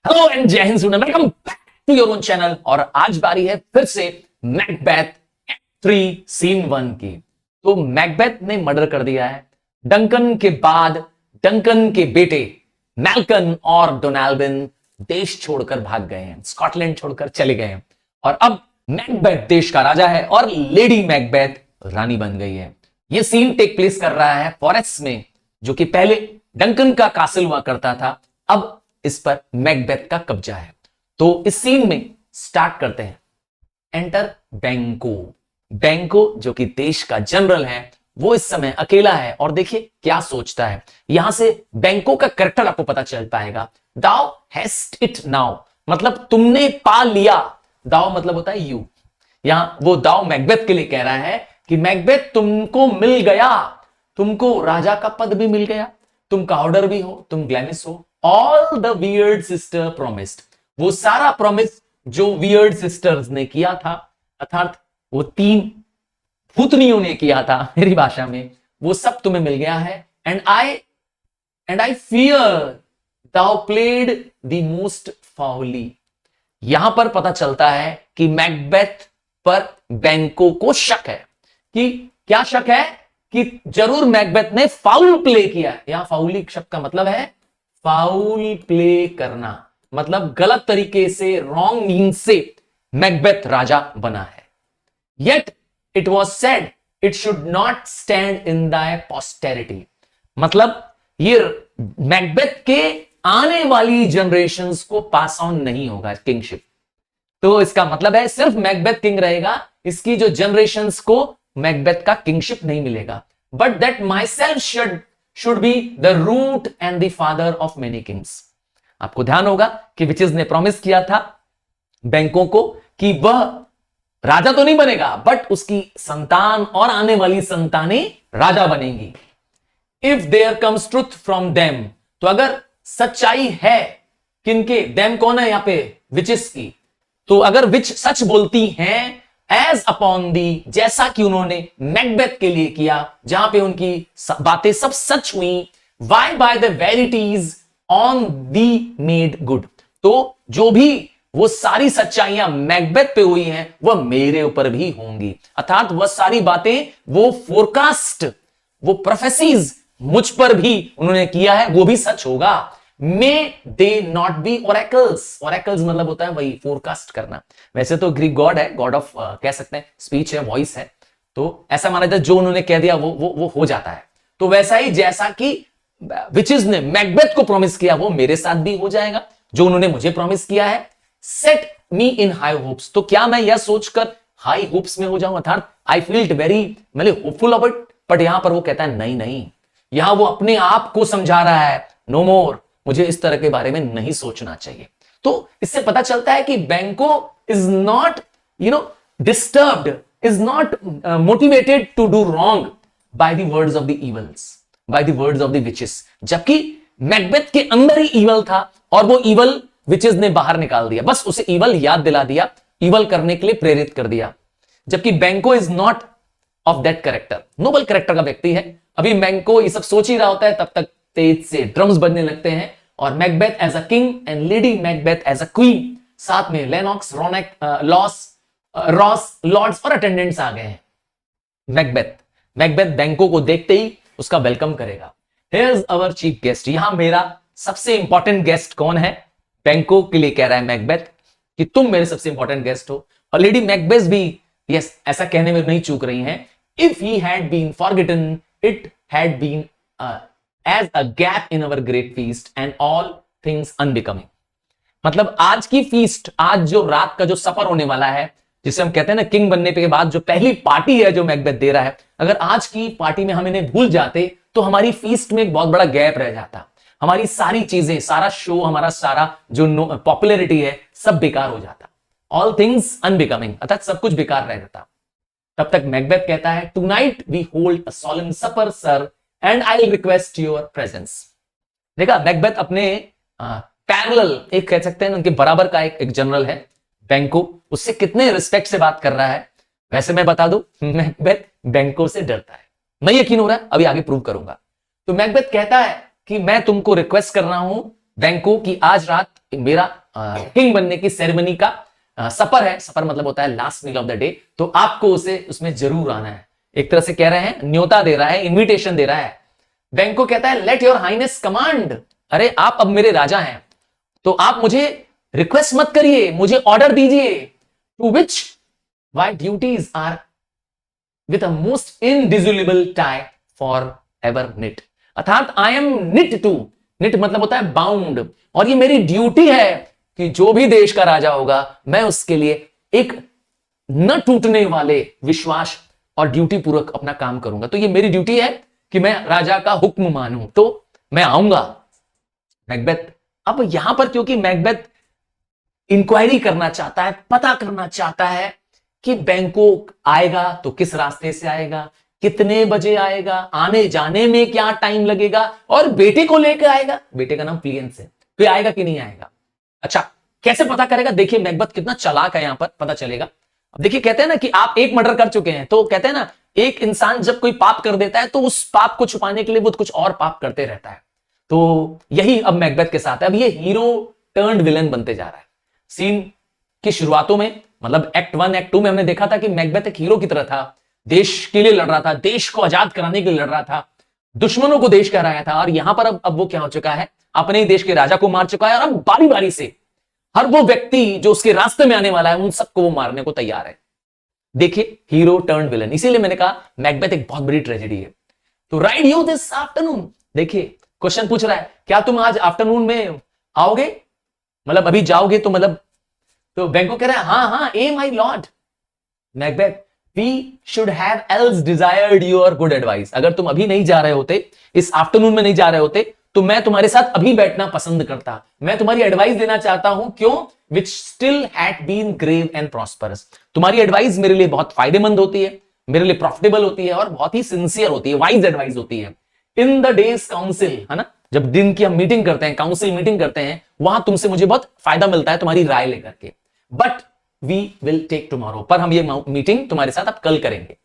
Hello and Jai Hind student, welcome back to your own channel. और आज बारी है फिर से मैकबेथ 3 सीन 1 की। तो मैकबेथ ने मर्डर कर दिया है। डंकन के बाद डंकन के बेटे मैल्कन और डोनाल्डिन देश छोड़कर भाग गए हैं, स्कॉटलैंड छोड़कर चले गए हैं। और अब मैकबेथ देश का राजा है और लेडी मैकबेथ रानी बन गई है। यह सीन टेक प्लेस कर रहा है फॉरेस्ट में, जो कि पहले डंकन का कासल हुआ करता था, अब इस पर मैकबेथ का कब्जा है। तो इस सीन में स्टार्ट करते हैं। एंटर बैंको। बैंको जो कि देश का जनरल है, वो इस समय अकेला है और देखिए क्या सोचता है। यहां से बैंको का कैरेक्टर आपको पता चल पाएगा। दाओ हैस्ट इट नाउ, मतलब तुमने पा लिया। दाओ मतलब होता है यू। यहां वो दाओ मैकबेथ के लिए कह रहा है कि मैकबेथ तुमको मिल गया, तुमको राजा का पद भी मिल गया, तुम काउडर भी हो, तुम ग्लैमिस हो। All the weird sister promised, वो सारा प्रॉमिस जो वियर्ड सिस्टर्स ने किया था, अर्थात वो 3 भूतनियों ने किया था मेरी भाषा में, वो सब तुम्हें मिल गया है। And I fear thou played the most foully. यहां पर पता चलता है कि मैकबेथ पर बैंको को शक है। कि क्या शक है? कि जरूर मैकबेथ ने फाउल प्ले किया। यहां फाउली शब्द का मतलब है फाउल प्ले करना, मतलब गलत तरीके से, रॉन्ग मीन्स से मैकबेथ राजा बना है। Yet it was said it should not stand in the posterity, मतलब ये मैकबेथ के आने वाली जनरेशंस को पास ऑन नहीं होगा किंगशिप। तो इसका मतलब है सिर्फ मैकबेथ किंग रहेगा, इसकी जो जनरेशंस को मैकबेथ का किंगशिप नहीं मिलेगा। But that my self should be the root and the father of many kings। आपको ध्यान होगा कि विचेस ने प्रॉमिस किया था बैंकों को कि वह राजा तो नहीं बनेगा, बट उसकी संतान और आने वाली संतानें राजा बनेंगी। If there comes truth from them, तो अगर सच्चाई है, किनके? देम कौन है यहां पे? विचेस की। तो अगर विच सच बोलती हैं, एज अपॉन दी, जैसा कि उन्होंने मैकबेथ के लिए किया, जहां पे उनकी बातें सब सच हुई। Why by the verities on thee made good, तो जो भी वो सारी सच्चाइयां मैकबेथ पे हुई हैं, वह मेरे ऊपर भी होंगी। अर्थात वह सारी बातें, वो फोरकास्ट, वो प्रोफेसीज मुझ पर भी उन्होंने किया है, वो भी सच होगा। May they not be oracles. Oracles मतलब होता है वही फोरकास्ट करना। वैसे तो ग्रीक गॉड है, गॉड ऑफ कह सकते हैं स्पीच है, वॉइस है। तो ऐसा माना जाता है जो उन्होंने कह दिया वो हो जाता है। तो वैसा ही जैसा कि विचेस ने मैकबेथ को प्रॉमिस किया, वो मेरे साथ भी हो जाएगा, जो उन्होंने मुझे प्रॉमिस किया है। सेट मी इन हाई होप्स, तो क्या मैं यह सोचकर हाई होप्स में हो जाऊं, अर्थात I felt very hopeful of it. But यहां पर वो कहता है नहीं, यहां वो अपने आप को समझा रहा है, नो मोर, मुझे इस तरह के बारे में नहीं सोचना चाहिए। तो इससे पता चलता है कि Banquo is not disturbed, is not motivated to do wrong by the words of the evils, by the words of the witches. जबकि मैकबेथ के अंदर ही ईवल था और वो ईवल विचेस ने बाहर निकाल दिया, बस उसे ईवल याद दिला दिया, ईवल करने के लिए प्रेरित कर दिया। जबकि Banquo is not of that character, noble character का व्यक्ति है। अभी बैंको ये सब सोच ही रहा होता है, तब तक तेज से ड्रम्स बजने लगते हैं और Macbeth as a king and lady Macbeth as a queen, साथ में लेनॉक्स, रॉस, लॉर्ड्स और अटेंडेंट्स आ गए हैं। मैकबेथ बैंको को देखते ही उसका वेलकम करेगा। Here is our chief guest. यहां मेरा सबसे इंपॉर्टेंट गेस्ट कौन है? बैंको के लिए कह रहा है मैकबेथ कि तुम मेरे सबसे इंपॉर्टेंट गेस्ट हो। और लेडी मैकबेथ भी यस ऐसा कहने में नहीं चूक रही हैं। If he had been forgotten it had been as a gap in our great feast and all things unbecoming। मतलब आज की फीस्ट, आज जो रात का जो सफर होने वाला है, जिसे हम कहते हैं ना किंग बनने के बाद जो पहली पार्टी है जो मैकबेथ दे रहा है, अगर आज की पार्टी में हम इन्हें भूल जाते तो हमारी फीस्ट में एक बहुत बड़ा गैप रह जाता। हमारी सारी चीजें, सारा शो, हमारा सारा जो पॉपुलैरिटी है, सब बेकार हो जाता। ऑल थिंग्स अनबिकमिंग, अर्थात सब कुछ बेकार रह जाता। तब तक मैकबेथ कहता है tonight we hold a solemn supper sir and I request your presence. देखा, मैकबेथ अपने पैरेलल, एक कह सकते हैं उनके बराबर का एक जनरल है बैंको, उससे कितने रिस्पेक्ट से बात कर रहा है। वैसे मैं बता दूं, मैकबेथ बैंको से डरता है। नहीं यकीन हो रहा है, अभी आगे प्रूव करूंगा। तो मैकबेथ कहता है कि मैं तुमको रिक्वेस्ट कर रहा हूं बैंको की आज रात मेरा किंग बनने की सेरेमनी का सफर है। सफर मतलब होता है last meal of the day, तो आपको उसे उसमें जरूर आना है। एक तरह से कह रहे हैं, न्योता दे रहा है, इनविटेशन दे रहा है। बैंको कहता है लेट योर हाइनेस कमांड, अरे आप अब मेरे राजा हैं, तो आप मुझे रिक्वेस्ट मत करिए, मुझे ऑर्डर दीजिए। To which my duties are with a most indissoluble tie for ever knit, अर्थात I am knit too, knit मतलब होता है बाउंड, और ये मेरी ड्यूटी है कि जो भी देश का राजा होगा मैं उसके लिए एक न टूटने वाले विश्वास और ड्यूटी पूर्वक अपना काम करूंगा। तो ये मेरी ड्यूटी है कि मैं राजा का हुक्म मानूं, तो मैं आऊंगा। मैकबेथ अब यहां पर, क्योंकि मैकबेथ इंक्वायरी करना चाहता है, पता करना चाहता है कि बैंको आएगा तो किस रास्ते से आएगा, कितने बजे आएगा, आने जाने में क्या टाइम लगेगा, और बेटे को लेकर आएगा, बेटे का नाम प्लियंस है, तो आएगा कि नहीं आएगा। अच्छा, कैसे पता करेगा? देखिए मैकबेथ कितना चालाक है, यहां पर पता चलेगा। अब देखिए, कहते हैं ना कि आप एक मर्डर कर चुके हैं, तो कहते हैं ना एक इंसान जब कोई पाप कर देता है तो उस पाप को छुपाने के लिए वो कुछ और पाप करते रहता है। तो यही अब मैकबेथ के साथ है। अब ये हीरो टर्न्ड विलन बनते जा रहा है। सीन की शुरुआतों में, मतलब एक्ट 1 एक्ट 2 में हमने देखा था कि मैकबेथ एक हीरो की तरह था, देश के लिए लड़ रहा था, देश को आजाद कराने के लिए लड़ रहा था, दुश्मनों को देश कह रहा था। और यहां पर अब वो क्या हो चुका है, अपने ही देश के राजा को मार चुका है, और अब बारी बारी से हर वो व्यक्ति जो उसके रास्ते में आने वाला है उन सबको वो मारने को तैयार है। देखिए, हीरो टर्न विलन, इसीलिए मैंने कहा मैकबेथ एक बहुत बड़ी ट्रेजेडी है। तो राइड यू दिस आफ्टरनून, देखिए क्वेश्चन पूछ रहा है, क्या तुम आज आफ्टरनून में आओगे, मतलब अभी जाओगे, तो मतलब, तो बैंको कह रहा है हाँ हाँ ay my lord Macbeth, we should have else desired your good advice, अगर तुम अभी नहीं जा रहे होते, इस आफ्टरनून में नहीं जा रहे होते, तो मैं तुम्हारे साथ अभी बैठना पसंद करता, मैं तुम्हारी एडवाइस देना चाहता हूं, क्यों, which still had been grave and prosperous, तुम्हारी एडवाइस मेरे लिए बहुत फायदेमंद होती है, मेरे लिए प्रॉफिटेबल होती है, और बहुत ही सिंसियर होती है, वाइज एडवाइस होती है। इन द डेज काउंसिल, है ना, जब दिन की हम मीटिंग करते हैं, काउंसिल मीटिंग करते हैं, वहां तुमसे मुझे बहुत फायदा मिलता है तुम्हारी राय लेकर के, but we will take tomorrow, पर हम ये मीटिंग तुम्हारे साथ अब कल करेंगे।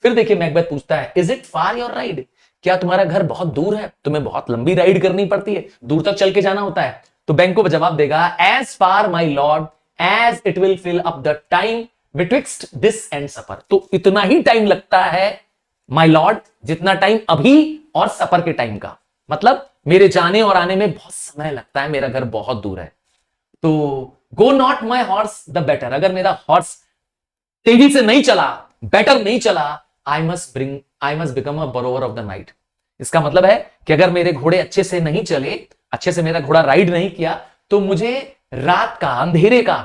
फिर देखिए मैकबेथ पूछता है, is it far your ride, क्या तुम्हारा घर बहुत दूर है, तुम्हें बहुत लंबी राइड करनी पड़ती है, दूर तक चल के जाना होता है। तो बैंको जवाब देगा, as far my lord as it will fill up the time betwixt this and supper, तो इतना ही टाइम लगता है माई लॉर्ड, जितना टाइम अभी और सफर के टाइम का, मतलब मेरे जाने और आने में बहुत समय लगता है, मेरा घर बहुत दूर है। तो go not my horse the better, अगर मेरा हॉर्स तेजी से नहीं चला, बेटर नहीं चला, I must become a borrower of the night, इसका मतलब है कि अगर मेरे घोड़े अच्छे से नहीं चले, अच्छे से मेरा घोड़ा राइड नहीं किया, तो मुझे रात का, अंधेरे का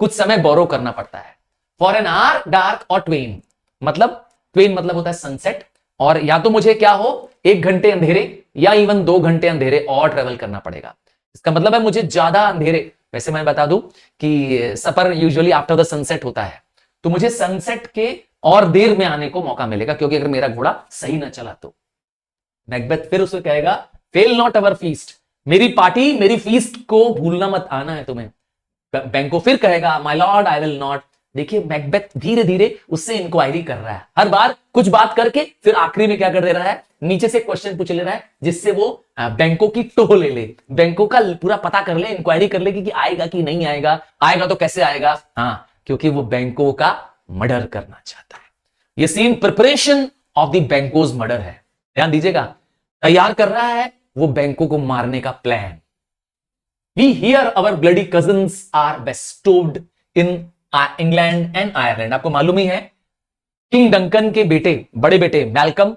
कुछ समय बोरो करना पड़ता है। फॉर एन आवर डार्क और ट्वेन, मतलब ट्वेन मतलब होता है सनसेट, और या तो मुझे क्या हो 1 घंटे अंधेरे या इवन 2 घंटे अंधेरे और ट्रेवल करना पड़ेगा। इसका मतलब है मुझे ज्यादा अंधेरे, वैसे मैं बता दूं कि सफर यूजुअली आफ्टर द सनसेट होता है, तो मुझे सनसेट के और देर में आने को मौका मिलेगा, क्योंकि अगर मेरा घोड़ा सही ना चला तो। मैकबेथ फिर उसे कहेगा, फेल नॉट अवर फीस्ट, मेरी पार्टी, मेरी फीस्ट को भूलना मत, आना है तुम्हें। बैंको फिर कहेगा, my Lord I will not. देखिए मैकबेथ धीरे धीरे उससे इंक्वायरी कर रहा है, हर बार कुछ बात करके फिर आखिरी में क्या कर दे रहा है, नीचे से क्वेश्चन पूछ ले रहा है, जिससे वो बैंको की टोह ले ले, बैंको का पूरा पता कर ले, इंक्वायरी कर ले कि आएगा कि नहीं आएगा, आएगा तो कैसे आएगा। हाँ, क्योंकि वो बैंको का मर्डर करना चाहता है। ये scene preparation of the Banquo's murder है, ध्यान दीजिएगा, तैयार कर रहा है वो बैंको को मारने का plan. We hear our bloody cousins are bestowed in England and Ireland. आपको मालूम ही है, किंग डंकन के बेटे, बड़े बेटे मैल्कम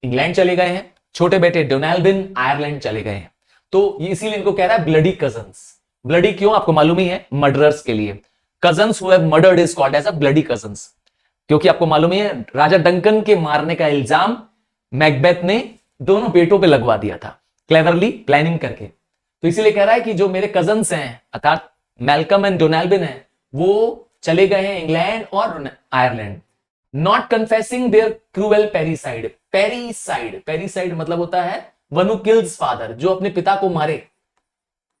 इंग्लैंड चले गए हैं, छोटे बेटे डोनाल्डिन आयरलैंड चले गए हैं, तो इसीलिए इनको कह रहा है ब्लडी कजन्स। ब्लडी क्यों, आपको मालूम ही है, मर्डरर्स के लिए, cousins who have murdered is called as a bloody cousins, क्योंकि आपको मालूम ही है राजा डंकन के मारने का इल्जाम मैकबेथ ने दोनों बेटों पे लगवा दिया था, क्लेवरली प्लानिंग करके। तो इसीलिए कह रहा है कि जो मेरे कजन्स हैं, अर्थात मैल्कम एंड डोनाल्डिन हैं, वो चले गए हैं इंग्लैंड और Ireland, not confessing their cruel parricide. Parricide मतलब होता है वन हु किल्स फादर, जो अपने पिता को मारे,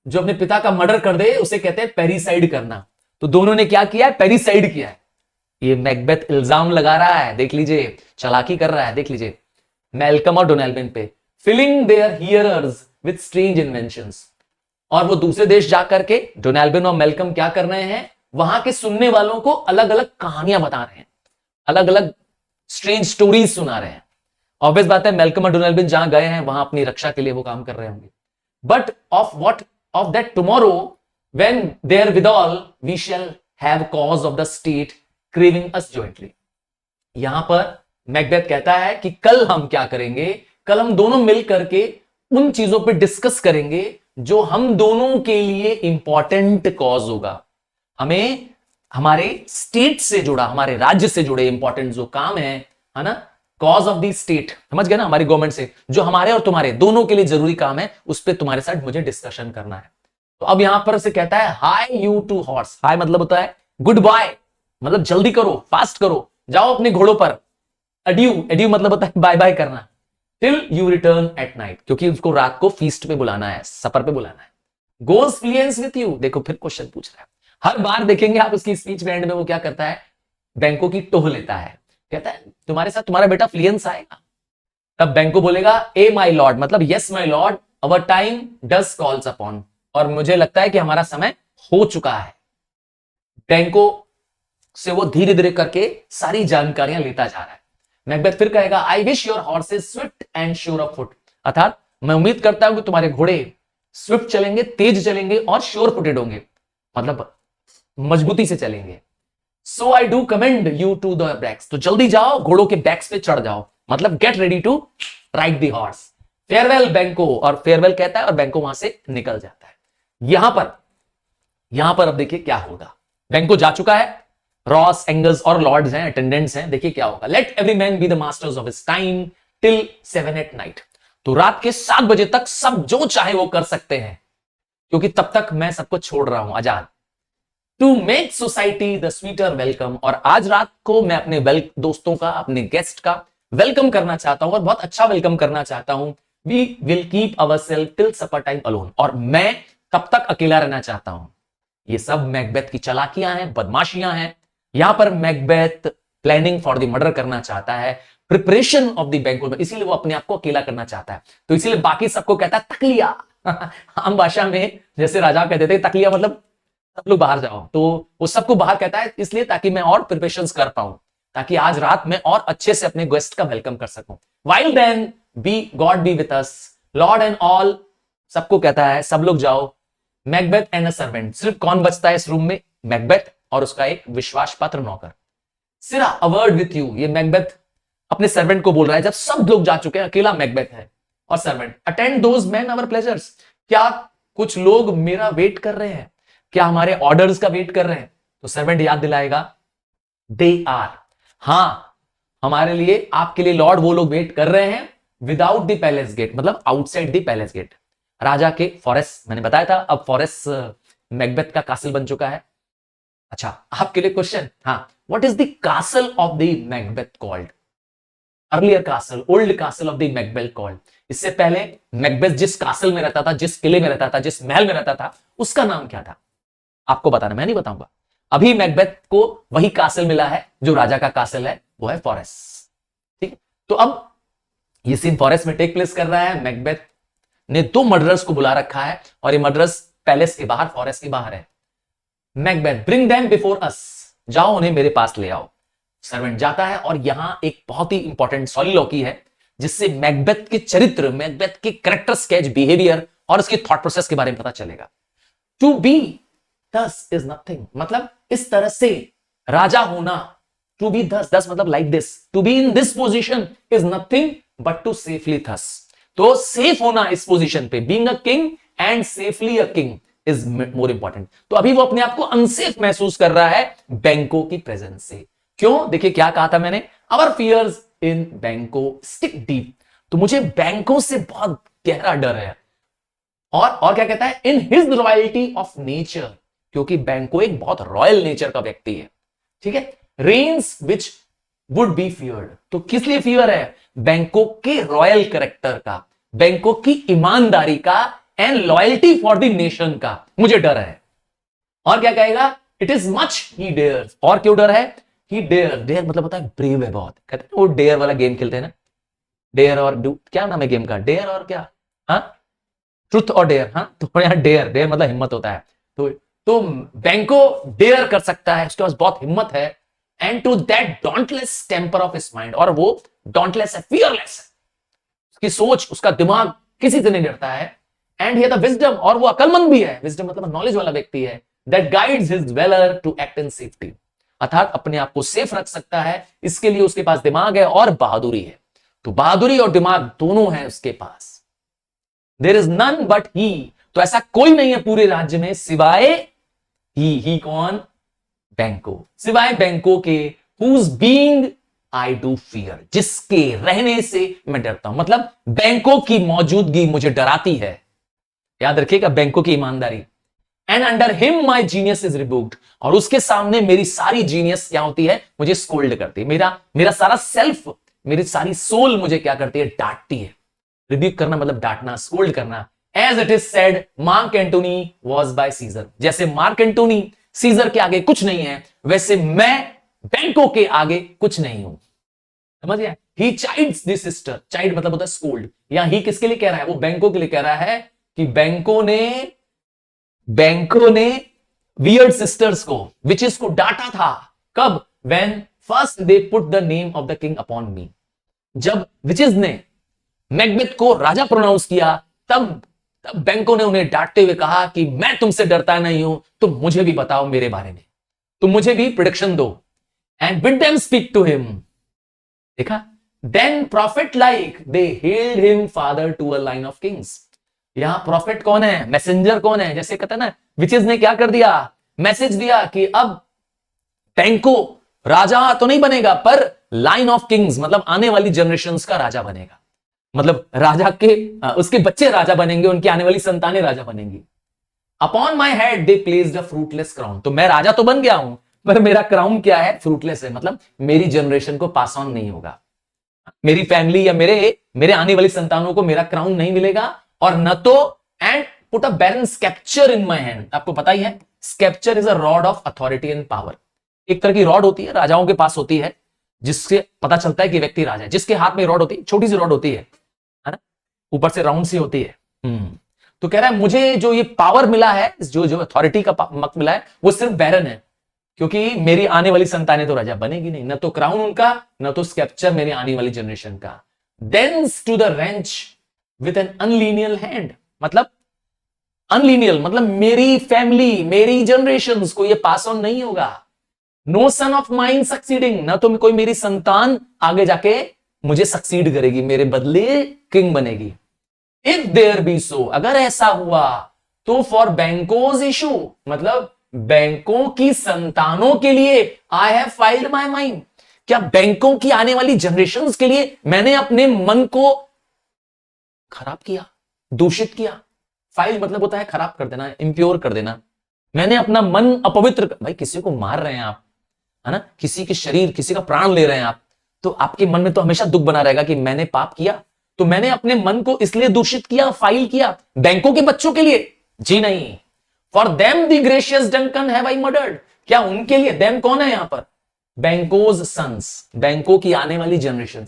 जो अपने पिता का मर्डर कर दे, उसे कहते हैं पेरिसाइड करना। तो दोनों ने क्या किया है, पेरिसाइड किया है। ये मैकबेथ इल्जाम लगा रहा है, देख लीजिए, चालाकी कर रहा है, देख लीजिए, मैल्कम और डोनाल्डिन पे, filling their hearers with strange inventions. और वो दूसरे देश जाकर के डोनाल्बिन और मेलकम क्या कर रहे हैं, वहां के सुनने वालों को अलग अलग कहानियां बता रहे हैं, अलग अलग स्ट्रेंज स्टोरीज सुना रहे हैं। ऑब्वियस बात है, मेलकम और डोनाल्बिन जहां गए हैं वहां अपनी रक्षा के लिए वो काम कर रहे होंगे। But of that tomorrow when there with all we shall have cause of the state craving us jointly. यहां पर मैकबेथ कहता है कि कल हम क्या करेंगे, कल हम दोनों मिल करके उन चीजों पे डिस्कस करेंगे जो हम दोनों के लिए इंपॉर्टेंट कॉज होगा। हमें हमारे स्टेट से जुड़ा, हमारे राज्य से जुड़े इंपॉर्टेंट जो काम है ना, कॉज ऑफ द स्टेट, समझ गए ना, हमारी गवर्नमेंट से जो हमारे और तुम्हारे दोनों के लिए जरूरी काम है, उस पर तुम्हारे साथ मुझे डिस्कशन करना है। तो अब यहां पर से कहता है हाय यू टू हॉर्स। हाय मतलब होता है गुड बाय, मतलब जल्दी करो, फास्ट करो, जाओ अपने घोड़ों पर। एड्यू, एड्यू मतलब होता है बाय बाय करना। Till you return at night, क्योंकि उसको रात को फीस्ट पे बुलाना है, सफर पे बुलाना है। गोज फ्लुएंस विथ यू, देखो फिर क्वेश्चन पूछ रहा है। हर बार देखेंगे आप उसकी स्पीच में एंड में वो क्या करता है, बैंको की टोह लेता है, कहता है तुम्हारे साथ तुम्हारा बेटा फ्लुएंस आएगा। तब बैंको बोलेगा ए माई लॉर्ड, मतलब yes my lord, our time does calls upon, और मुझे लगता है कि हमारा समय हो चुका है। बैंको से वो धीरे धीरे करके सारी जानकारियां लेता जा रहा है। मैकबेथ फिर कहेगा I wish your horses Swift and sure of foot, अर्थात मैं उम्मीद करता हूं कि तुम्हारे घोड़े स्विफ्ट चलेंगे, तेज चलेंगे और श्योर फुटेड होंगे, मतलब मजबूती से चलेंगे। So I do commend you to the backs, तो जल्दी जाओ घोड़ों के बैक्स पे चढ़ जाओ, मतलब get ready to ride the horse. Farewell Banquo, और फेयरवेल कहता है और बैंको वहां से निकल जाता है। यहां पर अब देखिए क्या होगा। बैंको जा चुका है, रॉस, एंगल्स और लॉर्ड्स हैं, अटेंडेंट्स हैं, देखिए क्या होगा। Let every man be the masters of his time till 7 at night, तो रात के 7 बजे तक सब जो चाहे वो कर सकते हैं, क्योंकि तब तक मैं सबको छोड़ रहा हूं आजाद। To make society the sweeter welcome, और आज रात को मैं अपने दोस्तों का, अपने गेस्ट का वेलकम करना चाहता हूं और बहुत अच्छा वेलकम करना चाहता हूं। We will keep our self till supper time alone, और मैं तब तक अकेला रहना चाहता हूं। ये सब मैकबेथ की चालाकियां हैं, बदमाशियां हैं। यहां पर Macbeth planning for the murder करना चाहता है, प्रिपरेशन ऑफ द बैंक्वेट, इसीलिए वो अपने आप को अकेला करना चाहता है। तो इसीलिए बाकी सबको कहता है तकलिया। आम भाषा में जैसे राजा कहते थे तकलिया, मतलब सब लोग बाहर जाओ, तो वो सबको बाहर कहता है इसलिए ताकि मैं और प्रिपरेशन कर पाऊं, ताकि आज रात में और अच्छे से अपने गेस्ट का वेलकम कर सकूं। While then be God be with us, lord and all, सबको कहता है सब लोग जाओ। मैकबेथ एंड अ सर्वेंट, सिर्फ कौन बचता है इस रूम में, मैकबेथ और उसका एक विश्वास पात्र नौकर। सिरा अ वर्ड विथ यू, ये मैकबेथ अपने सर्वेंट को बोल रहा है जब सब लोग जा चुके हैं, अकेला मैकबेथ है और servant. Attend those man our pleasures, क्या कुछ लोग मेरा वेट कर रहे हैं, क्या हमारे ऑर्डर्स का वेट कर रहे हैं। तो सर्वेंट याद दिलाएगा दे आर, हां हमारे लिए, आपके लिए लॉर्ड वो लोग वेट कर रहे हैं, विदाउट द पैलेस गेट, मतलब आउटसाइड द पैलेस गेट, राजा के फॉरेस्ट। मैंने बताया था अब फॉरेस्ट मैकबेथ का कासल बन चुका है। अच्छा आपके लिए क्वेश्चन, हाँ, what is the castle of the Macbeth called, earlier castle, old castle of the Macbeth called, इससे पहले मैकबेथ जिस कासल में रहता था, जिस किले में रहता था, जिस महल में रहता था, उसका नाम क्या था, आपको बताना, मैं नहीं बताऊंगा। अभी मैकबेथ को वही कासल मिला है जो राजा का कासल है, वो है फॉरेस्ट। ठीक, तो अब ये सीन फॉरेस्ट में टेक प्लेस कर रहा है। मैकबेथ ने 2 मर्डरर्स को बुला रखा है और ये मर्डरर्स पैलेस के बाहर, फॉरेस्ट के बाहर है। Macbeth bring them before us, जाओ उन्हें मेरे पास ले आओ। सर्वेंट जाता है और यहां एक बहुत ही इंपॉर्टेंट सॉलिलॉकी है जिससे मैकबेथ के चरित्र, मैकबेथ के कैरेक्टर स्केच, बिहेवियर और उसके थॉट प्रोसेस के बारे में पता चलेगा। टू बी दस इज नथिंग, मतलब इस तरह से राजा होना, टू बी दस मतलब like this, to be in this position is nothing but to safely thus, तो सेफ होना इस पोजीशन पे, being a king and safely a king is more important. तो अभी वो अपने आप को अनसेफ महसूस कर रहा है बैंको की प्रेजेंस से। क्यों, देखिए क्या कहा था मैंने, अवर फियर्स इन बैंको स्टिक डीप, तो मुझे बैंको से बहुत गहरा डर है। और क्या कहता है, in his royalty of nature, क्योंकि बैंको एक बहुत रॉयल नेचर का व्यक्ति है। ठीक है, reigns which would be feared, तो किस लिए फियर है, बैंको के रॉयल कैरेक्टर का, बैंको की ईमानदारी का and loyalty for the nation का मुझे डर है। और क्या कहेगा, it is much he dares, और क्यों डर है, ही डेयर, डेयर मतलब होता है ब्रेव है बहुत, कहते हैं वो डेयर वाला गेम खेलते हैं ना, डेयर और डू, क्या नाम है गेम का, डेयर और क्या, हाँ ट्रुथ और डेयर, हाँ तो यहाँ डेयर, डेयर मतलब हिम्मत होता है। तो बैंक को डेयर कर सकता है, उसके पास बहुत हिम्मत है। And to that dauntless temper of his mind, और वो डॉन्टलेस है, फियरलेस है, उसकी सोच, उसका दिमाग किसी से नहीं डरता है। एंड ही द विजडम, और वो अकलमंद भी है, विजडम मतलब नॉलेज वाला व्यक्ति है, that guides his valour to act in safety, अर्थात अपने आप को सेफ रख सकता है, इसके लिए उसके पास दिमाग है और बहादुरी है। तो बहादुरी और दिमाग दोनों है उसके पास। There is none but he, तो ऐसा कोई नहीं है पूरे राज्य में सिवाय ही कौन? बैंको, सिवाय बैंको के, whose being I do fear, जिसके रहने से मैं डरता हूं, मतलब बैंकों की मौजूदगी मुझे डराती है। याद रखिएगा बैंकों की ईमानदारी। And under him my genius is rebuked, और उसके सामने मेरी सारी जीनियस क्या होती है? मुझे स्कोल्ड करती है, मेरा सारा सेल्फ, मेरी सारी सोल मुझे क्या करती है? डांटती है। रिब्यूक करना मतलब डांटना, स्कोल्ड करना। As it is said Mark Antony was by Caesar, जैसे मार्क एंटोनी सीजर के आगे कुछ नहीं है, वैसे मैं बैंकों के आगे कुछ नहीं हूं। समझ गया? ही चाइड्स दिस सिस्टर, चाइल्ड मतलब होता है स्कोल्ड। या ही किसके लिए कह रहा है? वो बैंकों के लिए कह रहा है कि बैंकों ने वियर्ड सिस्टर्स को, विचेस को डांटा था। कब? When first they put the name of the king upon मी, जब विचेस ने मैकबेथ को राजा प्रोनाउंस किया, तब बैंकों ने उन्हें डांटते हुए कहा कि मैं तुमसे डरता नहीं हूं, तुम मुझे भी बताओ मेरे बारे में, तुम मुझे भी प्रिडिक्शन दो। And bid them speak to him, देखा? Then prophet like they hailed him father to a line of kings. यहां प्रॉफिट कौन है? मैसेंजर कौन है? जैसे कहता है ना, विचेस ने क्या कर दिया? मैसेज दिया कि अब बैंको राजा तो नहीं बनेगा, पर लाइन ऑफ किंग्स मतलब आने वाली जनरेशंस का राजा बनेगा, मतलब राजा के उसके बच्चे राजा बनेंगे, उनकी आने वाली संतानें राजा बनेंगी। Upon my head they placed a fruitless crown, तो मैं राजा तो बन गया हूं, पर मेरा क्राउन क्या है? फ्रूटलेस है, मतलब मेरी जनरेशन को पास ऑन नहीं होगा, मेरी फैमिली या मेरे आने वाली संतानों को मेरा क्राउन नहीं मिलेगा। और न तो, and put a barren sceptre in my hand, आपको पता ही है sceptre is a rod of authority and power, एक तरह की रॉड होती है, राजाओं के पास होती है, जिससे पता चलता है कि व्यक्ति राजा है। जिसके हाथ में रॉड होती है, छोटी सी रॉड होती है ना, ऊपर से राउंड सी होती है। तो कह रहा है मुझे जो ये पावर मिला है, जो अथॉरिटी का मक मिला है, वो सिर्फ बैरन है, क्योंकि मेरी आने वाली संतानें तो राजा बनेगी नहीं, न तो क्राउन उनका, न तो स्केप्चर मेरी आने वाली जनरेशन का। Thence to the wrench with an unlineal hand, मतलब अनलीनियल मतलब मेरी फैमिली, मेरी जनरेशन को ये पास ऑन नहीं होगा। No son of mine succeeding, ना तो कोई मेरी संतान आगे जाके मुझे सक्सीड करेगी, मेरे बदले किंग बनेगी। इफ देयर बी सो, अगर ऐसा हुआ तो फॉर बैंकोज इशू, मतलब बैंकों की संतानों के लिए, I have filed my mind, क्या बैंकों की आने वाली जनरेशंस के लिए मैंने अपने मन को खराब किया, दूषित किया। फाइल मतलब होता है खराब कर देना, इंप्योर कर देना। मैंने अपना मन अपवित्र भाई किसी को मार रहे हैं आप, है ना, किसी के शरीर, किसी का प्राण ले रहे हैं आप, तो आपके मन में तो हमेशा दुख बना रहेगा कि मैंने पाप किया, तो मैंने अपने मन को इसलिए दूषित किया, फाइल किया बैंकों के बच्चों के लिए? जी नहीं। For them the gracious Duncan have I murdered, क्या उनके लिए? देम कौन है यहां पर? बैंकोज सन्स, बैंकों की आने वाली जनरेशन।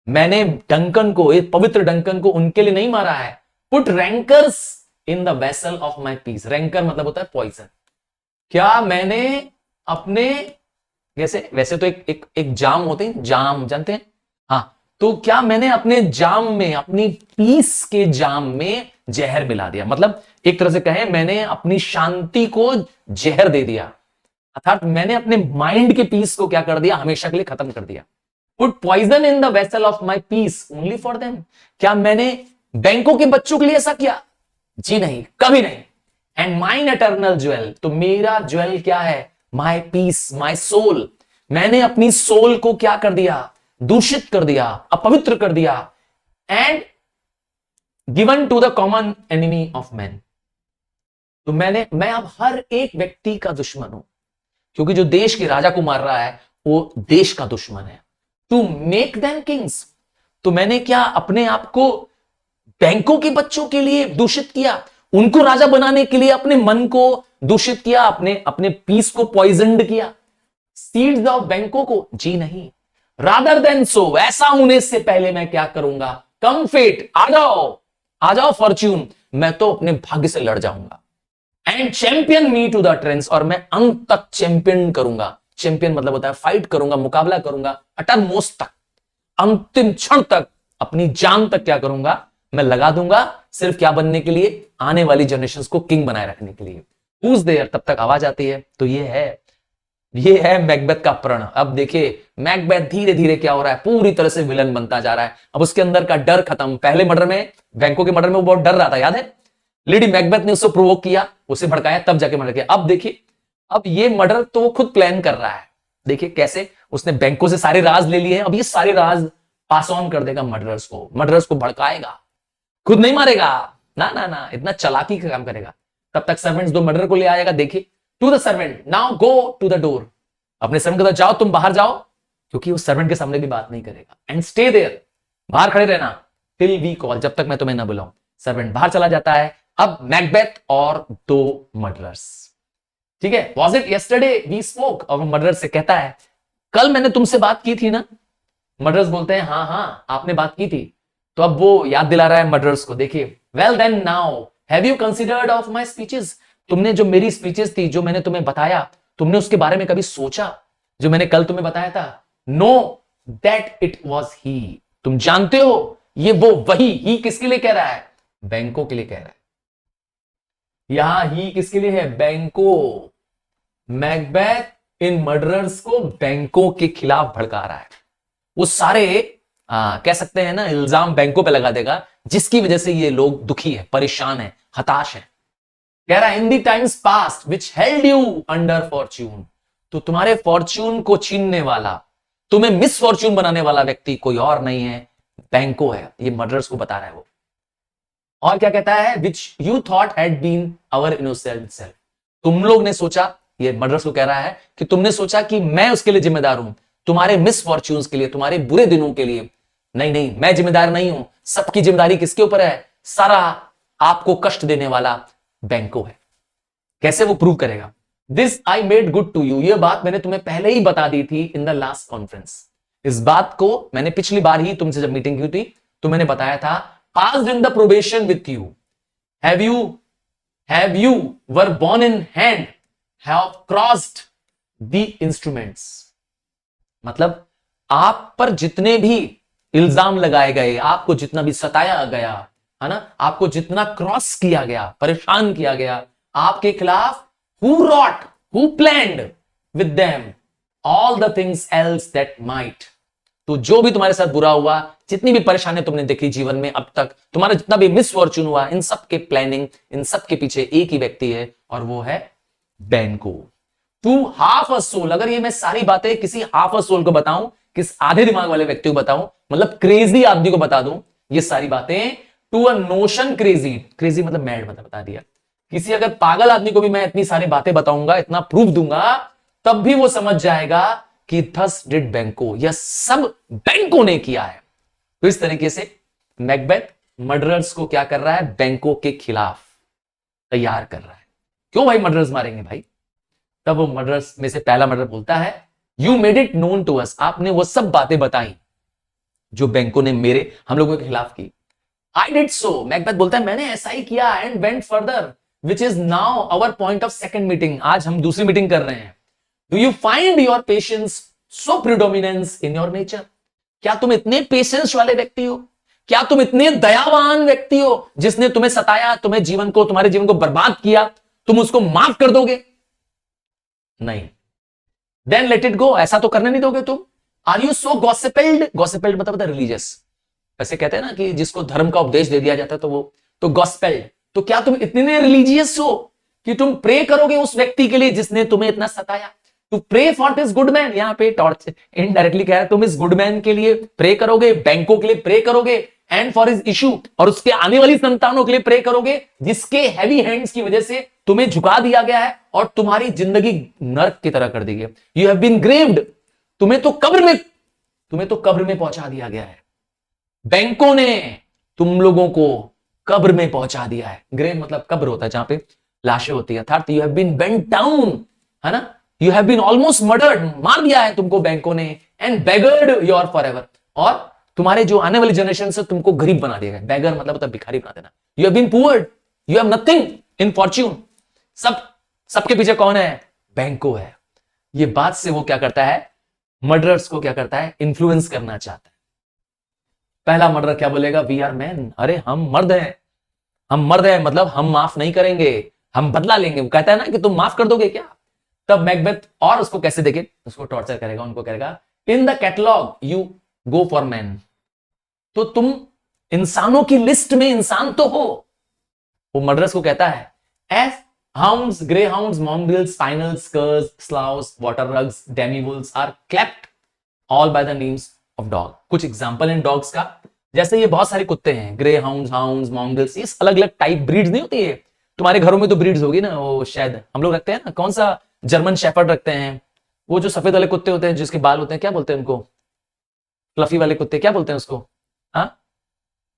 मैंने डंकन को, एक पवित्र डंकन को उनके लिए नहीं मारा है। Put rancours in the vessel of my peace, rancour मतलब होता है पॉइजन। क्या मैंने अपने, वैसे तो एक जाम होते हैं, जाम जानते हैं, हाँ, तो क्या मैंने अपने जाम में, अपनी पीस के जाम में जहर मिला दिया? मतलब एक तरह से कहें, मैंने अपनी शांति को जहर दे दिया, अर्थात मैंने अपने माइंड के पीस को क्या कर दिया? हमेशा के लिए खत्म कर दिया। Put poison in the vessel of my peace only for them, क्या मैंने बैंकों के बच्चों के लिए ऐसा किया? जी नहीं, कभी नहीं। एंड माइन एटर्नल ज्वेल, तो मेरा ज्वेल क्या है? माई पीस, माई सोल। मैंने अपनी सोल को क्या कर दिया? दूषित कर दिया, अपवित्र कर दिया। And given to the common enemy of man, तो मैं अब हर एक व्यक्ति का दुश्मन हूं, क्योंकि जो देश के राजा को मार रहा है वो देश का दुश्मन है। टू मेक देम किंग्स, तो मैंने क्या अपने आप को बैंकों के बच्चों के लिए दूषित किया, उनको राजा बनाने के लिए अपने मन को दूषित किया, अपने पीस को पॉइजनड किया, सीड्स ऑफ बैंकों को? जी नहीं। रादर देन सो, ऐसा होने से पहले मैं क्या करूंगा? कम फेट, आ जाओ फॉर्च्यून, मैं तो अपने भाग्य से लड़ जाऊंगा। And champion me to the trends, और मैं अंत तक चैंपियन करूंगा। चैंपियन मतलब होता है फाइट करूंगा, मुकाबला करूंगा, अटर मोस्ट तक, अंतिम क्षण तक, अपनी जान तक क्या करूंगा, मैं लगा दूंगा। सिर्फ क्या बनने के लिए, आने वाली जनरेशन को किंग बनाए रखने के लिए। Who's there? तब तक आवाज आती है। तो ये है मैकबेथ का प्रण। अब देखिए मैकबेथ धीरे धीरे क्या हो रहा है, पूरी तरह से विलन बनता जा रहा है। अब उसके अंदर का डर खत्म। पहले मर्डर में, बैंकों के मर्डर में वो बहुत डर रहा था, याद है? लेडी मैकबेथ ने उसको प्रोवोक किया, उसे भड़काया, तब जाके मर्डर किया। अब देखिए, अब ये मर्डर तो वो खुद प्लान कर रहा है। देखिए कैसे उसने बैंकों से सारे राज ले लिए हैं। अब ये सारे राज पास ऑन कर देगा मर्डरर्स को भड़काएगा, खुद नहीं मारेगा। ना ना ना, इतना चालाकी का काम करेगा। तब तक सर्वेंट्स दो मर्डर को ले आएगा। देखिए, to the servant, now go to the door. अपने सर्वेंट के साथ जाओ, तुम बाहर जाओ, क्योंकि वो सर्वेंट के सामने भी बात नहीं करेगा। एंड स्टे देयर, बाहर खड़े रहना, टिल वी कॉल, जब तक मैं तुम्हें ना बुलाऊं। सर्वेंट बाहर चला जाता है। अब मैकबेथ और दो मर्डरर्स, ठीक है। Was it yesterday we spoke? और मर्डर से कहता है, कल मैंने तुमसे बात की थी ना? मर्डरर्स बोलते हैं, हाँ हाँ आपने बात की थी। तो अब वो याद दिला रहा है मर्डरर्स को। देखिए, well then now have you considered of my speeches? तुमने जो मेरी स्पीचेस थी, जो मैंने तुम्हें बताया, तुमने उसके बारे में कभी सोचा? जो मैंने कल तुम्हें बताया था, know that it was he. तुम जानते हो ये वो वही, ही किसके लिए कह रहा है? बैंकों के लिए कह रहा है। यहां ही किसके लिए है? बैंकों। मैकबेथ इन मर्डरर्स को बैंकों के खिलाफ भड़का रहा है। वो सारे कह सकते हैं ना, इल्जाम बैंकों पे लगा देगा, जिसकी वजह से ये लोग दुखी है, परेशान है, हताश है। कह रहा है, in the times past which held you under fortune. तो तुम्हारे फॉर्च्यून को छीनने वाला, तुम्हें मिस फॉर्च्यून बनाने वाला व्यक्ति कोई और नहीं है, बैंकों है। ये मर्डरर्स को बता रहा है वो। और क्या कहता है? Which you thought had been our innocent self. तुम लोग ने सोचा, ये मर्डरर्स को कह रहा है कि तुमने सोचा कि मैं उसके लिए जिम्मेदार हूं, तुम्हारे मिस फॉर्च्यून्स के लिए, तुम्हारे बुरे दिनों के लिए। नहीं नहीं, मैं जिम्मेदार नहीं हूं। सबकी जिम्मेदारी किसके ऊपर है? सारा आपको कष्ट देने वाला बैंकों है। कैसे वो प्रूव करेगा? This I made good to you. ये बात मैंने तुम्हें पहले ही बता दी थी इन द लास्ट कॉन्फ्रेंस। इस बात को मैंने पिछली बार ही तुमसे जब मीटिंग की थी तो मैंने बताया था। Passed in the probation with you, have you were born in hand, have crossed the instruments। मतलब आप पर जितने भी इल्जाम लगाए गए, आपको जितना भी सताया गया है ना, आपको जितना क्रॉस किया गया, परेशान किया गया आपके खिलाफ, who wrought, who planned with them all the things else that might। तो जो भी तुम्हारे साथ बुरा हुआ, जितनी भी परेशानी तुमने देखी जीवन में अब तक, तुम्हारा जितना भी मिसफॉर्चून हुआ, इन सब के प्लानिंग, इन सब के पीछे एक ही व्यक्ति है, और वो है Banquo. To half a soul. अगर ये मैं सारी बातें किसी हाफ अ सोल को बताऊं, किस आधे दिमाग वाले व्यक्ति को बताऊं, मतलब क्रेजी आदमी को बता दूं ये सारी बातें, to a notion crazy, crazy मतलब मैड, मतलब बता दिया। किसी अगर पागल आदमी को भी मैं इतनी सारी बातें बताऊंगा, इतना प्रूफ दूंगा, तब भी वो समझ जाएगा कि थस डिड बैंको, यह सब बैंकों ने किया है। तो इस तरीके से मैकबेथ मर्डरर्स को क्या कर रहा है? बैंकों के खिलाफ तैयार कर रहा है। क्यों भाई मर्डरर्स मारेंगे भाई? तब वो मर्डरर्स में से पहला मर्डर बोलता है, you made it known to us. आपने वो सब बातें बताई जो बैंकों ने मेरे, हम लोगों के खिलाफ की। I did so. मैकबेथ बोलता है, मैंने ऐसा ही किया, and went further, which is now our point of second meeting. आज हम दूसरी मीटिंग कर रहे हैं। Do you find your patience so predominance in your nature? क्या तुम इतने पेशेंस वाले व्यक्ति हो? क्या तुम इतने दयावान व्यक्ति हो? जिसने तुम्हें सताया, तुम्हें जीवन को, तुम्हारे जीवन को बर्बाद किया, तुम उसको माफ कर दोगे? नहीं। Then let it go. ऐसा तो करने नहीं दोगे तुम। Are you so गॉसिपेल्ड? गॉसिपेल्ड मतलब रिलीजियस। ऐसे कहते हैं ना कि जिसको धर्म का उपदेश दे दिया जाता है तो वो तो गॉस्पेल्ड। तो क्या तुम इतने रिलीजियस हो कि तुम प्रे करोगे उस व्यक्ति के लिए जिसने तुम्हें इतना सताया? To pray for this good man. यहां पे टॉर्च इनडायरेक्टली कह रहा है, तुम इस गुड मैन के लिए प्रे करोगे, बैंकों के लिए प्रे करोगे, एंड फॉर हिज इशू, और उसके आने वाली संतानों के लिए प्रे करोगे, जिसके हैवी हैंड्स की वजह से तुम्हें झुका दिया गया है और तुम्हारी जिंदगी नर्क की तरह कर दी गई। You have been graved. तुम्हें तो कब्र में पहुंचा दिया गया है। बैंकों ने तुम लोगों को कब्र में पहुंचा दिया है। ग्रेव मतलब कब्र होता है जहां पे लाशें होती है। अर्थात you have been bent down, है ना, you have been almost murdered. मार दिया है तुमको बैंकों ने, एंड बेगर्ड योर फॉरएवर। और तुम्हारे जो आने वाली जनरेशन से तुमको गरीब बना दिया गया। बेगर मतलब होता है भिखारी बना देना। You have been poured, you have nothing in fortune. सबके पीछे कौन है? बैंको है। ये बात से वो क्या करता है? मर्डरर्स को क्या करता है? इन्फ्लुएंस करना चाहता है। पहला मर्डर क्या बोलेगा? वी आर मैन, अरे हम मर्द हैं, हम मर्द हैं, मतलब हम माफ नहीं करेंगे, हम बदला लेंगे। वो कहता है ना कि तुम माफ कर दोगे क्या? तब मैकबेथ और उसको कैसे देखे, उसको टॉर्चर करेगा, उनको कहेगा in the catalogue you go for man, तो तुम इंसानों की लिस्ट में इंसान तो हो। वो मर्डरर्स को कहता है as hounds, greyhounds, mongrels, spaniels, curs, स्लाउस, water rugs, demiwolves are clept all by the names of dog. कुछ एग्जांपल इन डॉग्स का, जैसे ये बहुत सारे कुत्ते हैं, ग्रे हाउंड्स, हाउंड्स, मॉन्ग्रेल्स, ये अलग अलग टाइप ब्रीड्स नहीं होती है। तुम्हारे घरों में तो ब्रीड्स होगी ना, वो शायद हम लोग रखते हैं ना, कौन सा जर्मन शेफर्ड रखते हैं, वो जो सफेद वाले कुत्ते होते हैं जिसके बाल होते हैं, क्या बोलते हैं उनको? फ्लफी वाले कुत्ते, क्या बोलते हैं उसको? हाँ,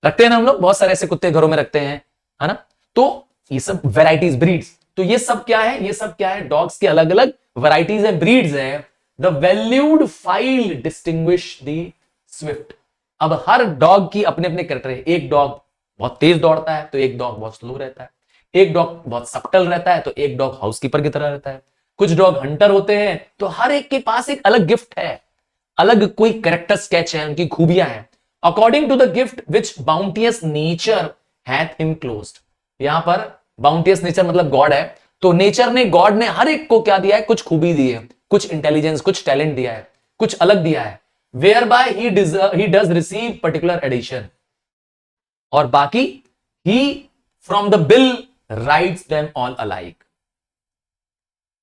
रखते हैं ना हम लोग, बहुत सारे ऐसे कुत्ते घरों में रखते हैं, है ना। तो ये सब वेराइटीज, ब्रीड्स, तो ये सब क्या है? ये सब क्या है? डॉग्स के अलग अलग वेराइटीज है, ब्रीड्स है। The valued file distinguish the Swift. अब हर डॉग की अपने अपने कैरेक्टर है। एक डॉग बहुत तेज दौड़ता है तो एक डॉग बहुत स्लो रहता है, एक डॉग बहुत सब्टल रहता है तो एक डॉग हाउसकीपर की तरह रहता है, कुछ डॉग हंटर होते हैं। तो हर एक के पास एक अलग गिफ्ट है, अलग कोई कैरेक्टर स्केच है, उनकी खूबियां हैं। According to the gift which bounteous nature hath enclosed. यहां पर बाउंटियस नेचर मतलब गॉड है, तो नेचर ने, गॉड ने हर एक को क्या दिया है? कुछ खूबी दी है, कुछ इंटेलिजेंस, कुछ टैलेंट दिया है, कुछ अलग दिया है। Whereby he does receive particular edition, और बाकी he from the bill writes them all alike.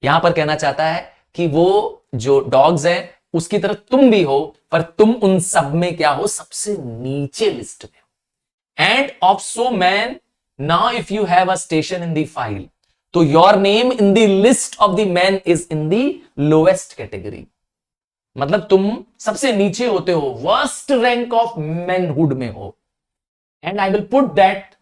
यहां पर कहना चाहता है कि वो जो डॉग्स हैं उसकी तरह तुम भी हो, पर तुम उन सब में क्या हो? सबसे नीचे लिस्ट में हो। And of so man now if you have a station in the file, तो your name in the list of the man is in the lowest category. मतलब तुम सबसे नीचे होते हो, वर्स्ट रैंक ऑफ मैनहुड में हो। And I will put that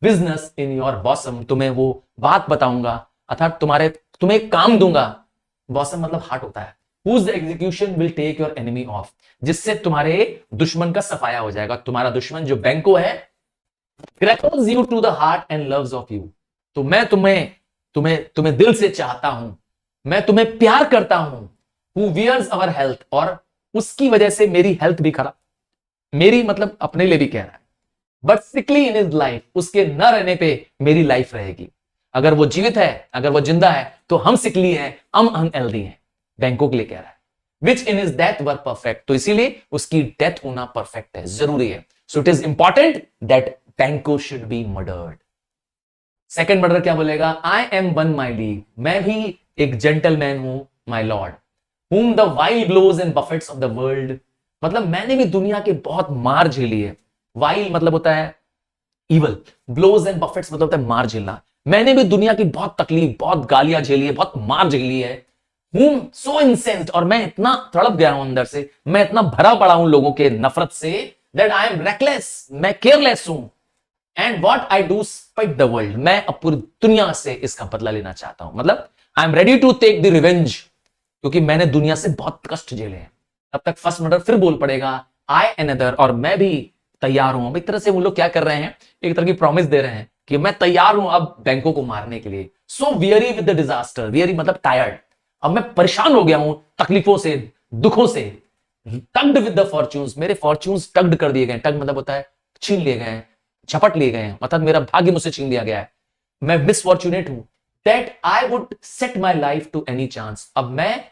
business in your bosom, तुम्हें वो बात बताऊंगा, अर्थात तुम्हें एक काम दूंगा। बॉसम मतलब हार्ट होता है। Whose execution will take your enemy off, जिससे तुम्हारे दुश्मन का सफाया हो जाएगा। तुम्हारा दुश्मन जो बैंको है, grapples you to the heart and loves of you, तो मैं तुम्हें दिल से चाहता हूं, मैं तुम्हें प्यार करता हूं। हु वियर्स अवर हेल्थ, और उसकी वजह से मेरी हेल्थ भी खराब, मेरी मतलब अपने लिए भी कह रहा है, बट सिकली इन हिज लाइफ, उसके न रहने पे मेरी लाइफ रहेगी। अगर वो जीवित है, अगर वो जिंदा है, तो हम सिकली हैं, हम अनहेल्दी हैं। बैंको के लिए कह रहा है which in his death were perfect, तो इसीलिए उसकी डेथ होना परफेक्ट है, जरूरी है। So it is important that Banquo should be murdered. Second murder क्या बोलेगा? I am one my liege, मैं भी एक जेंटलमैन हूं my lord, whom the wild blows and buffets of the world, मतलब मैंने भी दुनिया के बहुत मार झेली है। वाइल्ड मतलब होता है इवल, ब्लोज एंड बफेट्स मतलब होता है मार झेलना। मैंने भी दुनिया की बहुत तकलीफ, बहुत गालियां झेली है, बहुत मार झेली है। whom so incensed, और मैं इतना तड़प गया हूं अंदर से, मैं इतना भरा पड़ा हूं लोगों के नफरत से, that I am reckless, मैं केयरलेस हूं। and what I do spite the world, मैं अब पूरी दुनिया से इसका बदला लेना चाहता हूं। मतलब I am ready to take the revenge, क्योंकि मैंने दुनिया से बहुत कष्ट झेले हैं। तब तक फर्स्ट मर्डर फिर बोल पड़ेगा आई एनदर, और मैं भी तैयार हूं। एक तरह से वो लोग क्या कर रहे हैं, एक तरह की प्रॉमिस दे रहे हैं कि मैं तैयार हूं अब बैंको को मारने के लिए। So weary with the disaster, weary मतलब टायर्ड, अब मैं परेशान हो गया हूं तकलीफों से, दुखों से। टग्ड विद द फॉर्च्यून्स, मेरे फॉर्च्यून्स टग्ड कर दिए गए। टग मतलब होता है छीन लिए गए, झपट लिए गए, मतलब मेरा भाग्य मुझसे छीन लिया गया है, मैं मिसफॉर्चुनेट हूं। That I would set my life to any chance, अब मैं,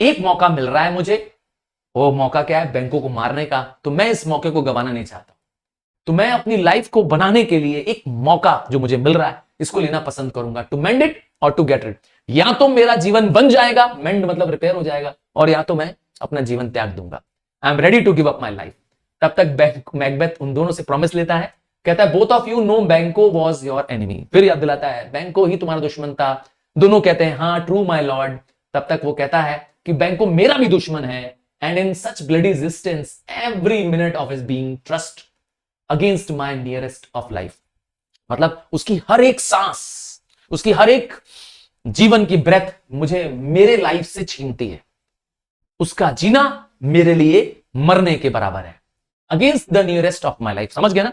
एक मौका मिल रहा है मुझे, वो मौका क्या है? बैंको को मारने का, तो मैं इस मौके को गंवाना नहीं चाहता। तो मैं अपनी लाइफ को बनाने के लिए एक मौका जो मुझे मिल रहा है, इसको लेना पसंद करूंगा। टू मेंड इट और टू गेट इट, या तो मेरा जीवन बन जाएगा, मेंड मतलब रिपेयर हो जाएगा, और या तो मैं अपना जीवन त्याग दूंगा। I am ready to give up my life. तब तक मैकबेथ उन दोनों से प्रॉमिस लेता है, कहता है बोथ ऑफ यू नो बैंको वॉज योर एनिमी। फिर याद दिलाता है बैंको ही तुम्हारा दुश्मन था। दोनों कहते हैं हाँ ट्रू माई लॉर्ड। तब तक वो कहता है कि बैंको मेरा भी दुश्मन है, and in such bloody resistance every minute of his being trust against my nearest of life, मतलब उसकी हर एक सांस, उसकी हर एक जीवन की ब्रेथ मुझे मेरे लाइफ से छीनती है। उसका जीना मेरे लिए मरने के बराबर है। Against the nearest of my life, समझ गया ना?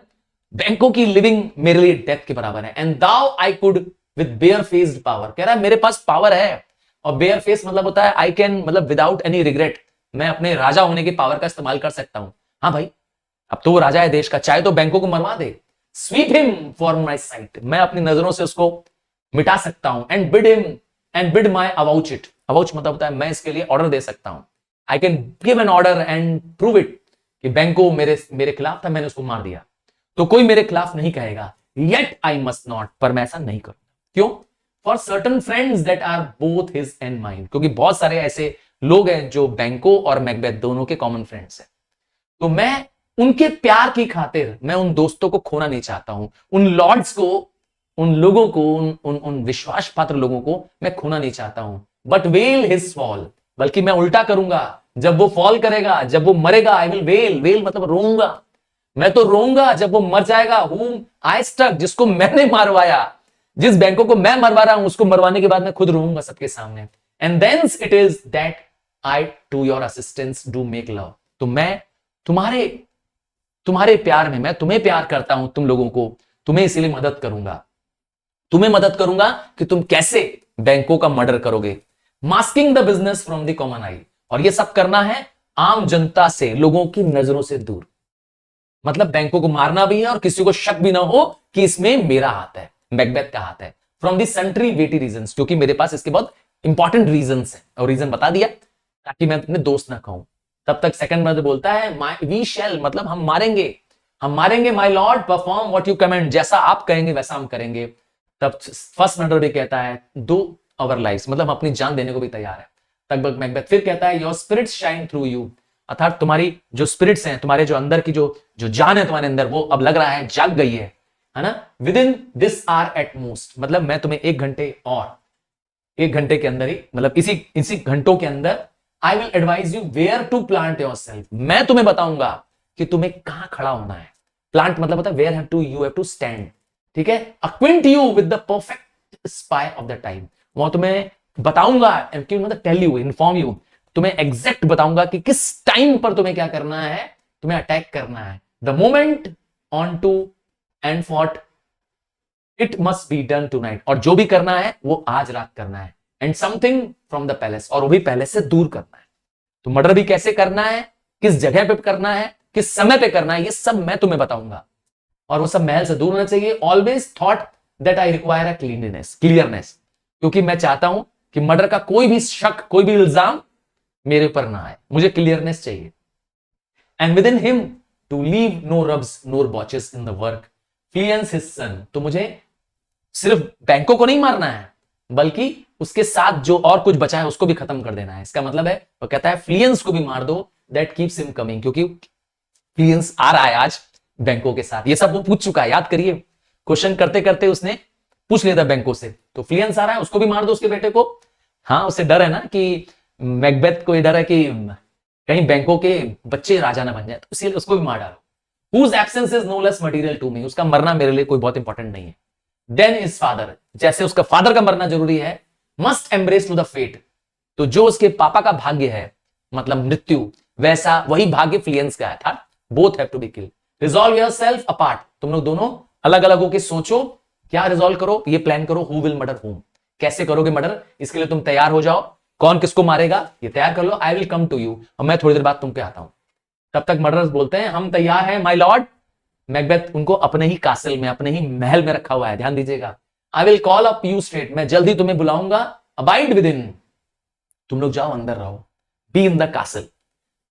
बैंकों की लिविंग मेरे लिए डेथ के बराबर है। And though I could with bare faced power, कह रहा है मेरे पास पावर है, और बेयर फेस मतलब होता है आई कैन, मतलब विदाउट एनी रिग्रेट, मैं अपने राजा होने की पावर का इस्तेमाल कर सकता हूं। हाँ भाई, अब तो वो राजा है देश का, चाहे तो बैंकों को मरवा दे, sweep him for my sight, मैं अपनी नजरों से उसको मिटा सकता हूं। And bid him and bid my avouch it, avouch मतलब होता है मैं इसके लिए ऑर्डर दे सकता हूं। I can give an order and prove it कि बैंको मेरे मेरे खिलाफ था, मैंने उसको मार दिया, तो कोई मेरे खिलाफ नहीं कहेगा। येट आई मस्ट नॉट, पर मैं ऐसा नहीं करूंगा। क्यों? For certain friends that are both his and mind, क्योंकि बहुत सारे ऐसे लोग हैं जो बैंको और मैकबेथ दोनों के कॉमन फ्रेंड्स हैं। तो मैं उनके प्यार की खातिर मैं उन दोस्तों को खोना नहीं चाहता हूं, उन लॉर्ड्स को, उन लोगों को, उन विश्वास पात्र लोगों को मैं खोना नहीं चाहता हूं। बट वेल हिज फॉल, बल्कि मैं उल्टा करूंगा, जब वो फॉल करेगा, जब वो मरेगा, आई विल वेल, वेल मतलब रोऊंगा, मैं तो रोऊंगा जब वो मर जाएगा। whom I struck, जिसको मैंने मारवाया, जिस बैंकों को मैं मरवा रहा हूं, उसको मरवाने के बाद मैं खुद रोऊंगा सबके सामने। And thence it is that I to your assistance do make love, तो मैं तुम्हारे तुम्हारे प्यार में, मैं तुम्हें प्यार करता हूं, तुम लोगों को, तुम्हें इसीलिए मदद करूंगा, तुम्हें मदद करूंगा कि तुम कैसे बैंकों का मर्डर करोगे। Masking the business from the common eye, और ये सब करना है आम जनता से, लोगों की नजरों से दूर, मतलब बैंकों को मारना भी है और किसी को शक भी ना हो कि इसमें मेरा हाथ है, मैकबेथ का हाथ है। From the sentry weighty reason, क्योंकि मेरे पास इसके बहुत इंपॉर्टेंट रीजन है, और रीजन बता दिया ताकि मैं अपने दोस्त ना कहूं। तब तक सेकंड ब्रदर बोलता है वी शैल, मतलब हम मारेंगे, हम मारेंगे my Lord, perform what you commend, जैसा आप कहेंगे वैसा हम करेंगे। तब फर्स्ट ब्रदर भी कहता है दो अवर लाइफ, मतलब हम अपनी जान देने को भी तैयार है। तब मैकबेथ फिर कहता है your spirits shine through you, अर्थात तुम्हारी जो स्पिरिट्स हैं, तुम्हारे जो अंदर की जो जो जान है तुम्हारे अंदर, वो अब लग रहा है जाग गई है ना। Within this hour at most, मतलब मैं तुम्हें 1 घंटे, और 1 घंटे के अंदर ही, मतलब इसी इसी घंटों के अंदर, I will advise you where to plant your self, मैं तुम्हें बताऊंगा कि तुम्हें कहां खड़ा होना है। प्लांट मतलब होता है where have to, you have to stand, ठीक है। Acquaint you with the perfect spy of the time, वहां तुम्हें बताऊंगा, मतलब टेल यू, इन्फॉर्म यू, तुम्हें एग्जैक्ट बताऊंगा कि किस टाइम पर तुम्हें क्या करना है, तुम्हें अटैक करना है। The moment on to end fought it must be done tonight, और जो भी करना है वो आज रात करना है। And something from the palace, और वो भी पैलेस से दूर करना है। तो मर्डर भी कैसे करना है, किस जगह पे करना है, किस समय पे करना है, ये सब मैं तुम्हें बताऊंगा, और वो सब महल से दूर होना चाहिए। Always thought that I require a clearness, क्योंकि मैं चाहता हूं कि मर्डर का कोई भी शक, कोई भी इल्जाम मेरे ऊपर ना आए, मुझे क्लियरनेस चाहिए। And with in him to leave no rubs nor botches in the work, Fleance his son, तो मुझे सिर्फ बैंकों को नहीं मारना है, बल्कि उसके साथ जो और कुछ बचा है उसको भी खत्म कर देना है। इसका मतलब है, वो कहता है फ्लियंस को भी मार दो, दैट कीप्स हिम कमिंग, क्योंकि फ्लियंस आ रहा है आज बैंकों के साथ। ये सब वो पूछ चुका है, याद करिए, क्वेश्चन करते करते उसने पूछ लिया था बैंकों से। तो फ्लियंस आ रहा है, उसको भी मार दो, उसके बेटे को। हाँ, उसे डर है ना कि मैकबेथ को डर है कि कहीं बैंकों के बच्चे राजा ना बन जाए, तो इसलिए उसको भी मार डालो। Whose absence is no less material to me, उसका मरना मेरे लिए कोई बहुत इंपॉर्टेंट नहीं है। Then his father, जैसे उसका फादर का मरना जरूरी है, must embrace to the fate, तो जो उसके पापा का भाग्य है, मतलब मृत्यु, वैसा वही भाग्य फ्लियंस का है था। Both have to be killed. Resolve yourself apart, तुम लोग दोनों अलग अलग होकर सोचो, क्या रिजॉल्व करो, ये प्लान करो, who will murder whom, कैसे करोगे मर्डर, इसके लिए तुम तैयार हो जाओ, कौन किसको मारेगा ये तैयार कर लो। I will come to you, और मैं थोड़ी देर बाद तुम पे आता हूं। तब तक मर्डरर्स बोलते हैं हम तैयार हैं माय लॉर्ड। मैकबेथ उनको अपने ही कासल में, अपने ही महल में रखा हुआ है, ध्यान दीजिएगा। I will call up you straight, मैं जल्द ही तुम्हें बुलाऊंगा। अबाइड विद इन, तुम लोग जाओ अंदर रहो, बी इन द कासल।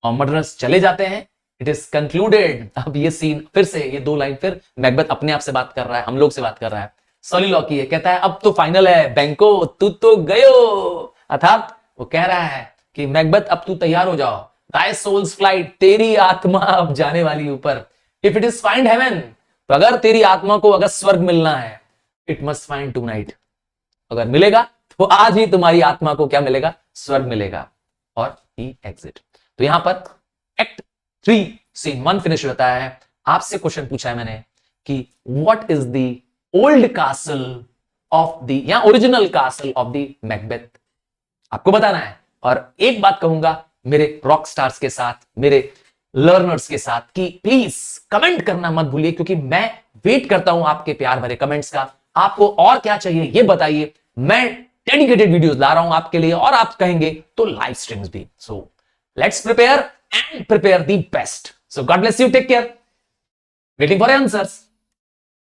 और मर्डरर्स चले जाते हैं। It is concluded. अब ये सीन फिर से, ये 2 लाइन फिर मैकबेथ अपने आप से बात कर रहा है, हम लोग से बात कर रहा है। सॉलिलॉकी है, कहता है अब तो फाइनल है, बैंको तू तो गयो, अर्थात वो कह रहा है कि मैकबेथ अब तू तैयार हो जाओ, thy soul's flight, तेरी आत्मा अब जाने वाली ऊपर। If it is find heaven, तो अगर तेरी आत्मा को अगर स्वर्ग मिलना है, it must find tonight, अगर मिलेगा तो आज ही तुम्हारी आत्मा को क्या मिलेगा, स्वर्ग मिलेगा। और ही एग्जिट। तो यहां पर एक्ट 3 सीन 1 फिनिश होता है। आपसे क्वेश्चन पूछा है मैंने कि what is the old castle of the, या original castle of the Macbeth, आपको बताना है। और एक बात कहूंगा मेरे रॉक स्टार्स के साथ, मेरे लर्नर्स के साथ, कि प्लीज कमेंट करना मत भूलिए, क्योंकि मैं वेट करता हूं आपके प्यार भरे कमेंट्स का। आपको और क्या चाहिए ये बताइए, मैं डेडिकेटेड वीडियोस ला रहा हूं आपके लिए, और आप कहेंगे तो लाइव स्ट्रीम्स भी। So let's prepare and prepare the best. So God bless you, take care, waiting for answers.